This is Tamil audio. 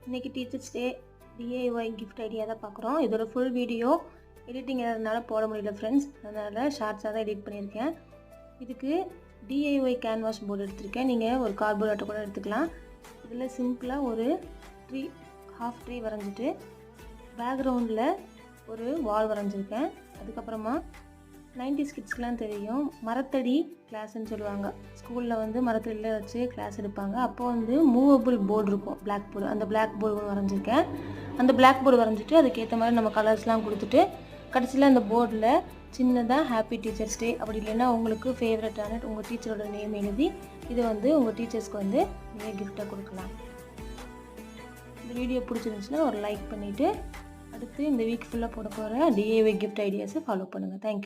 இன்றைக்கி teachers day DIY gift idea தான் பார்க்குறோம். இதோட ஃபுல் வீடியோ எடிட்டிங் எதனால போட முடியல ஃப்ரெண்ட்ஸ், அதனால் ஷார்ட்ஸாக தான் எடிட் பண்ணியிருக்கேன். இதுக்கு டிஐஒய் கேன்வாஸ் போர்டு எடுத்திருக்கேன். நீங்கள் ஒரு கார்ட்போர்ட் அட்டை கூட எடுத்துக்கலாம். இதில் சிம்பிளாக ஒரு ஹாஃப் ட்ரீ வரைஞ்சிட்டு பேக்ரவுண்டில் ஒரு வால் வரைஞ்சிருக்கேன். அதுக்கப்புறமா 90s கிட்ஸ்க்கெலாம் தெரியும், மரத்தடி கிளாஸ்ன்னு சொல்லுவாங்க. ஸ்கூலில் வந்து மரத்தடியில் வச்சு கிளாஸ் எடுப்பாங்க. அப்போ வந்து மூவபிள் போர்டு இருக்கும், பிளாக் போர்டு. அந்த பிளாக் போர்டு ஒன்று வரைஞ்சிருக்கேன். அந்த பிளாக் போர்டு வரைஞ்சிட்டு அதுக்கேற்ற மாதிரி நம்ம கலர்ஸ்லாம் கொடுத்துட்டு கடைசியில் அந்த போர்டில் சின்னதாக ஹாப்பி டீச்சர்ஸ் டே, அப்படி இல்லைன்னா உங்களுக்கு ஃபேவரட்டான உங்கள் டீச்சரோட நேம் எழுதி இதை வந்து உங்கள் டீச்சர்ஸ்க்கு வந்து நீங்கள் கிஃப்டாக கொடுக்கலாம். இந்த வீடியோ பிடிச்சிருந்துச்சுன்னா ஒரு லைக் பண்ணிவிட்டு அடுத்து இந்த வீக் ஃபுல்லாக போட போகிற டிஐஒய் கிஃப்ட் ஐடியாஸை ஃபாலோ பண்ணுங்கள். தேங்க்யூ.